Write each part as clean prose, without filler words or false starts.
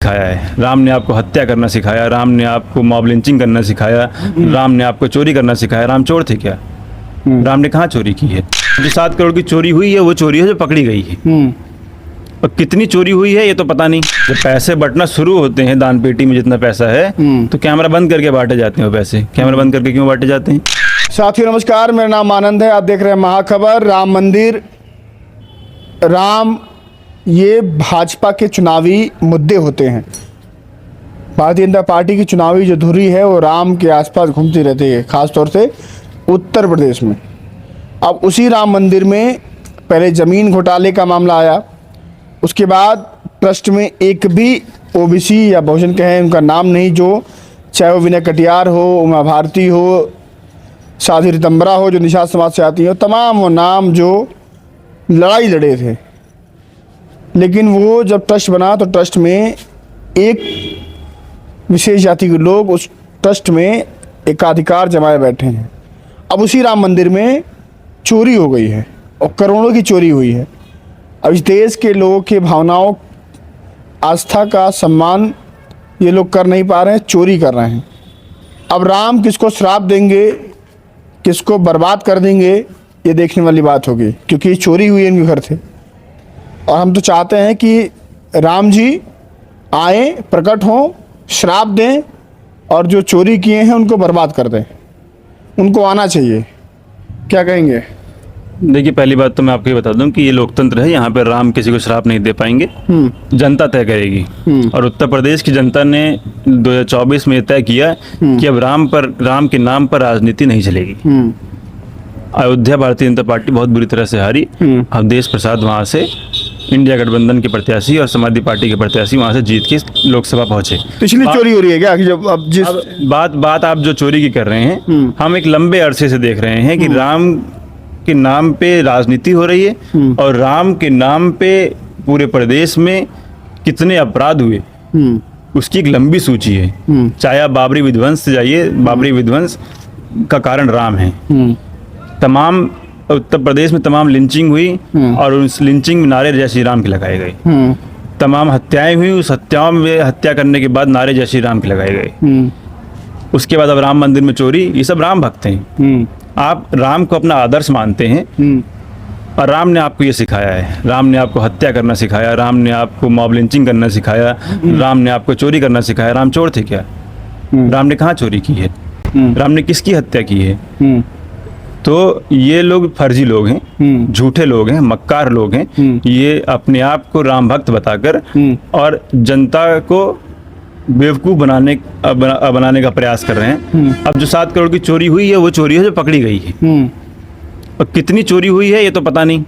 सिखाया है। राम ने आपको हत्या करना सिखाया, राम ने आपको मॉब लिंचिंग करना सिखाया, राम ने आपको चोरी करना सिखाया। राम चोर थे क्या? राम ने कहाँ चोरी की है? जो 7 करोड़ की चोरी हुई है वो चोरी है जो पकड़ी गई है। और कितनी चोरी हुई है ये तो पता नहीं। जब पैसे बंटना शुरू होते हैं दान पेटी में जितना पैसा है तो कैमरा बंद करके बांटे जाते हैं वो पैसे। कैमरा बंद करके क्यों बांटे जाते हैं? साथियों नमस्कार, मेरा नाम आनंद है। आप देख रहे हैं महाखबर। राम मंदिर, राम, ये भाजपा के चुनावी मुद्दे होते हैं। भारतीय जनता पार्टी की चुनावी जो धुरी है वो राम के आसपास घूमती रहती है, खासतौर से उत्तर प्रदेश में। अब उसी राम मंदिर में पहले ज़मीन घोटाले का मामला आया, उसके बाद ट्रस्ट में एक भी ओबीसी या बहुजन कहें उनका नाम नहीं, जो चाहे वो विनय कटियार हो, उमा भारती हो, साध्वी रितंबरा हो जो निषाद समाज से आती हो, तमाम वो नाम जो लड़ाई लड़े थे। लेकिन वो जब ट्रस्ट बना तो ट्रस्ट में एक विशेष जाति के लोग उस ट्रस्ट में एकाधिकार जमाए बैठे हैं। अब उसी राम मंदिर में चोरी हो गई है और करोड़ों की चोरी हुई है। अब इस देश के लोगों की भावनाओं, आस्था का सम्मान ये लोग कर नहीं पा रहे हैं, चोरी कर रहे हैं। अब राम किसको श्राप देंगे, किसको बर्बाद कर देंगे, ये देखने वाली बात होगी, क्योंकि चोरी हुई इनके घर थे। और हम तो चाहते हैं कि राम जी आए, प्रकट हों, श्राप दें और जो चोरी किए हैं उनको बर्बाद कर दें। उनको आना चाहिए। क्या कहेंगे? देखिए, पहली बात तो मैं आपको ये बता दूं कि ये लोकतंत्र है, यहाँ पर राम किसी को श्राप नहीं दे पाएंगे, जनता तय करेगी। और उत्तर प्रदेश की जनता ने 2024 में तय किया कि अब राम के नाम पर राजनीति नहीं चलेगी। अयोध्या भारतीय जनता पार्टी बहुत बुरी तरह से हारी। अवधेश प्रसाद वहाँ से इंडिया गठबंधन के प्रत्याशी और समाजवादी पार्टी के प्रत्याशी वहाँ से जीत के लोकसभा पहुंचे। तो इसलिए चोरी हो रही है क्या? कि जब अब जिस बात आप जो चोरी की कर रहे हैं, हम एक लंबे अरसे से देख रहे हैं कि राम के नाम पे राजनीति हो रही है और राम के नाम पे पूरे प्रदेश में कितने अपराध हुए उसकी एक लंबी सूची है। चाहे आप बाबरी विध्वंस से जाइए, बाबरी विध्वंस का कारण राम है। तमाम उत्तर प्रदेश में तमाम लिंचिंग हुई और उस लिंचिंग में नारे जय श्री राम के लगाए गए। तमाम हत्याएं हुई, उस हत्याओं में हत्या करने के बाद नारे जय श्री राम के लगाए गए। उसके बाद अब राम मंदिर में चोरी, ये सब राम भक्त हैं। आप राम को अपना आदर्श मानते हैं और राम ने आपको ये सिखाया है। राम ने आपको हत्या करना सिखाया, राम ने आपको मॉब लिंचिंग करना सिखाया, राम ने आपको चोरी करना सिखाया। राम चोर थे क्या? राम ने कहाँ चोरी की है? राम ने किसकी हत्या की है? तो ये लोग फर्जी लोग हैं, झूठे लोग हैं, मक्कार लोग हैं। ये अपने आप को राम भक्त बताकर और जनता को बेवकूफ़ बनाने का प्रयास कर रहे हैं। अब जो 7 करोड़ की चोरी हुई है वो चोरी है जो पकड़ी गई है। और कितनी चोरी हुई है ये तो पता नहीं।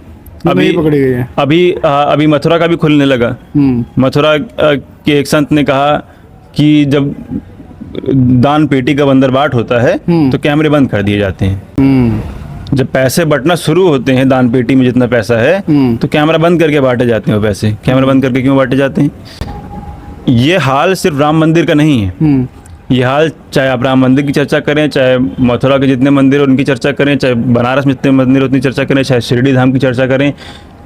अभी पकड़ी गई है। अभी मथुरा का भी खुलने लगा। मथुरा के एक संत ने कहा कि जब दान पेटी का बंदरबाट होता है तो कैमरे बंद कर दिए जाते हैं। जब पैसे बंटना शुरू होते हैं दान पेटी में जितना पैसा है तो कैमरा बंद करके बांटे जाते हैं वो पैसे। कैमरा बंद करके क्यों बांटे जाते हैं? ये हाल सिर्फ राम मंदिर का नहीं है। ये हाल चाहे आप राम मंदिर की चर्चा करें, चाहे मथुरा के जितने मंदिर हैं उनकी चर्चा करें, चाहे बनारस में जितने मंदिर उतनी चर्चा करें, चाहे शिरडी धाम की चर्चा करें,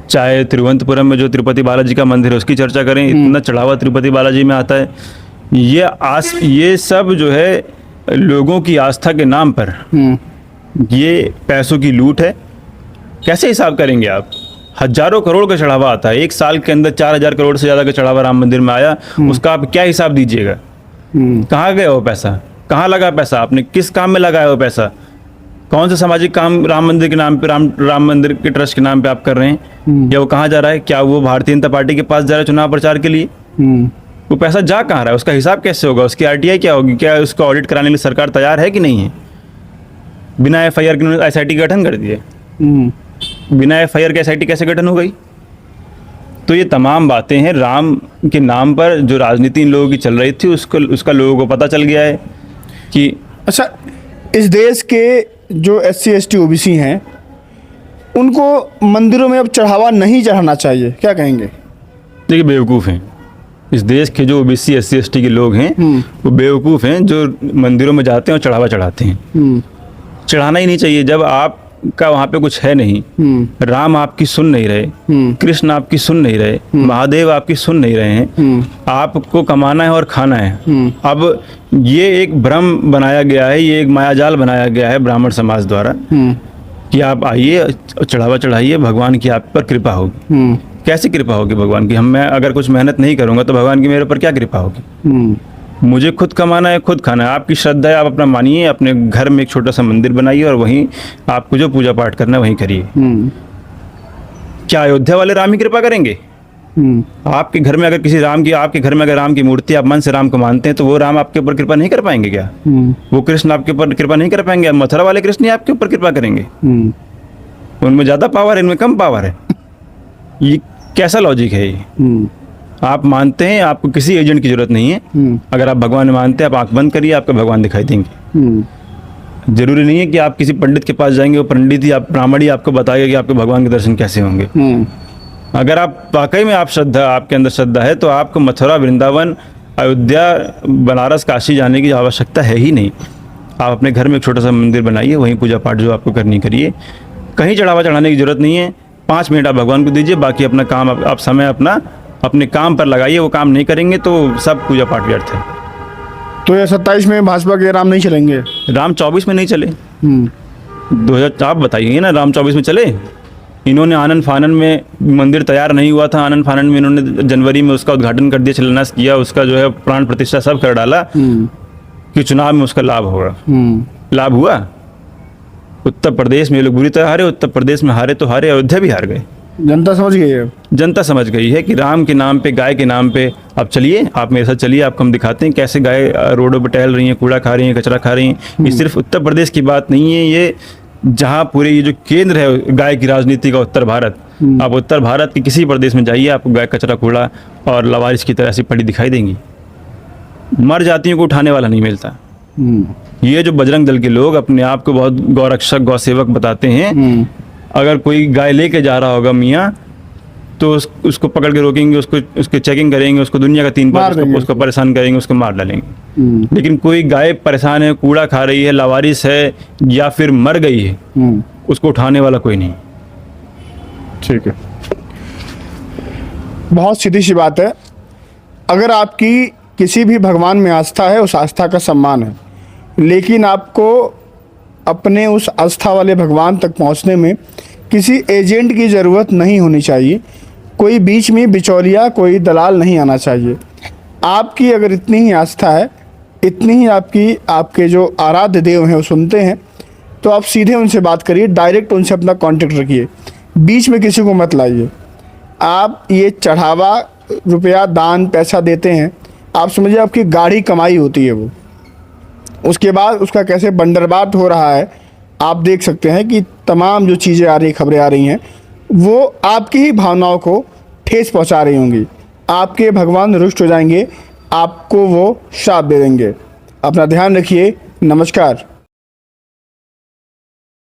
चाहे तिरुवनंतपुरम में जो तिरुपति बालाजी का मंदिर है उसकी चर्चा करें। इतना चढ़ावा तिरुपति बालाजी में आता है। ये सब जो है लोगों की आस्था के नाम पर ये पैसों की लूट है। कैसे हिसाब करेंगे आप? हजारों करोड़ का चढ़ावा आता है, एक साल के अंदर 4000 करोड़ से ज़्यादा का चढ़ावा राम मंदिर में आया। उसका आप क्या हिसाब दीजिएगा? कहाँ गया वो पैसा? कहाँ लगा पैसा? आपने किस काम में लगाया वो पैसा? कौन सा सामाजिक काम राम मंदिर के नाम पे, राम मंदिर के ट्रस्ट के नाम पे आप कर रहे हैं? या वो कहाँ जा रहा है? क्या वो भारतीय जनता पार्टी के पास जा रहा है चुनाव प्रचार के लिए? वो पैसा जा कहाँ रहा है? उसका हिसाब कैसे होगा? उसकी आरटीआई क्या होगी? क्या उसका ऑडिट कराने के लिए सरकार तैयार है कि नहीं है? बिना FIR के SIT गठन कर दिए। बिना FIR के SIT कैसे गठन हो गई? तो ये तमाम बातें हैं राम के नाम पर जो राजनीति इन लोगों की चल रही थी उसका लोगों को पता चल गया है कि अच्छा, इस देश के जो SC ST OBC हैं उनको मंदिरों में अब चढ़ावा नहीं चढ़ाना चाहिए, क्या कहेंगे? देखिए, बेवकूफ़ हैं इस देश के जो OBC SC ST के लोग हैं। वो बेवकूफ़ हैं जो मंदिरों में जाते हैं और चढ़ावा चढ़ाते हैं। चढ़ाना ही नहीं चाहिए। जब आप का वहाँ पे कुछ है नहीं। राम आपकी सुन नहीं रहे, कृष्ण आपकी सुन नहीं रहे, महादेव आपकी सुन नहीं रहे हैं। आपको कमाना है और खाना है। अब ये एक भ्रम बनाया गया है, ये एक मायाजाल बनाया गया है ब्राह्मण समाज द्वारा कि आप आइए, चढ़ावा चढ़ाइए, भगवान की आप पर कृपा होगी। कैसी कृपा होगी भगवान की? मैं अगर कुछ मेहनत नहीं करूँगा तो भगवान की मेरे ऊपर क्या कृपा होगी? मुझे खुद कमाना है, खुद खाना है। आपकी श्रद्धा है, आप अपना मानिए, अपने घर में एक छोटा सा मंदिर बनाइए और वहीं आपको जो पूजा पाठ करना है वहीं करिए। क्या अयोध्या वाले राम ही कृपा करेंगे? आपके घर में अगर किसी राम की, आपके घर में अगर राम की मूर्ति, आप मन से राम को मानते हैं, तो वो राम आपके ऊपर कृपा नहीं कर पाएंगे क्या? वो कृष्ण आपके ऊपर कृपा नहीं कर पाएंगे? मथुरा वाले कृष्ण ही आपके ऊपर कृपा करेंगे? उनमें ज़्यादा पावर है, इनमें कम पावर है। ये कैसा लॉजिक है ये? आप मानते हैं, आपको किसी एजेंट की जरूरत नहीं है। अगर आप भगवान मानते हैं, आप आंख बंद करिए, आपको भगवान दिखाई देंगे। जरूरी नहीं है कि आप किसी पंडित के पास जाएंगे, वो पंडित ही, आप ब्राह्मण ही आपको बताएगा कि आपके भगवान के दर्शन कैसे होंगे। अगर आप वाकई में आपके अंदर श्रद्धा है, तो आपको मथुरा, वृंदावन, अयोध्या, बनारस, काशी जाने की आवश्यकता है ही नहीं। आप अपने घर में एक छोटा सा मंदिर बनाइए, वहीं पूजा पाठ जो आपको करनी करिए। कहीं चढ़ावा चढ़ाने की जरूरत नहीं है। 5 मिनट आप भगवान को दीजिए, बाकी अपना काम आप समय अपने काम पर लगाइए। वो काम नहीं करेंगे तो सब पूजा पाठ व्यर्थ है। तो ये 27 में भाजपा के राम नहीं चलेंगे? राम 24 में नहीं चले। 2000 आप बताइए ना, राम 24 में चले? इन्होंने आनन फानन में, मंदिर तैयार नहीं हुआ था, आनन फानन में इन्होंने जनवरी में उसका उद्घाटन कर दिया, शिलान्यास किया, उसका जो है प्राण प्रतिष्ठा सब कर डाला कि चुनाव में उसका लाभ होगा। लाभ हुआ? उत्तर प्रदेश में ये लोग बुरी तरह हारे। उत्तर प्रदेश में हारे तो हारे, अयोध्या भी हार गए। जनता समझ गई है। जनता समझ गई है कि राम के नाम पे, गाय के नाम पे आप चलिए, आप मेरे साथ चलिए, आपको हम दिखाते हैं कैसे गाय रोडों पर टहल रही हैं, कूड़ा खा रही हैं, कचरा खा रही हैं। ये सिर्फ उत्तर प्रदेश की बात नहीं है, ये जहाँ पूरे ये जो केंद्र है गाय की राजनीति का, उत्तर भारत। आप उत्तर भारत के किसी प्रदेश में जाइए, आपको गाय, कचरा, कूड़ा और लवारिस की तरह ऐसी पड़ी दिखाई देंगी। मर जातियों को उठाने वाला नहीं मिलता। ये जो बजरंग दल के लोग अपने आप को बहुत गौरक्षक, गौसेवक बताते हैं, अगर कोई गाय लेके जा रहा होगा मियाँ, तो उसको पकड़ के रोकेंगे, उसकी चेकिंग करेंगे, उसको दुनिया का 3 बार उसको परेशान करेंगे, उसको मार डालेंगे। लेकिन कोई गाय परेशान है, कूड़ा खा रही है, लावारिस है या फिर मर गई है, उसको उठाने वाला कोई नहीं। ठीक है, बहुत सीधी सी बात है। अगर आपकी किसी भी भगवान में आस्था है, उस आस्था का सम्मान है, लेकिन आपको अपने उस आस्था वाले भगवान तक पहुंचने में किसी एजेंट की ज़रूरत नहीं होनी चाहिए। कोई बीच में बिचौलिया, कोई दलाल नहीं आना चाहिए। आपकी अगर इतनी ही आस्था है, इतनी ही आपके जो आराध्य देव हैं वो सुनते हैं, तो आप सीधे उनसे बात करिए, डायरेक्ट उनसे अपना कांटेक्ट रखिए, बीच में किसी को मत लाइए। आप ये चढ़ावा, रुपया, दान, पैसा देते हैं, आप समझिए आपकी गाढ़ी कमाई होती है वो। उसके बाद उसका कैसे बंदरबाट हो रहा है, आप देख सकते हैं कि तमाम जो चीज़ें आ रही, खबरें आ रही हैं, वो आपकी ही भावनाओं को ठेस पहुंचा रही होंगी। आपके भगवान रुष्ट हो जाएंगे, आपको वो श्राप दे देंगे। अपना ध्यान रखिए। नमस्कार।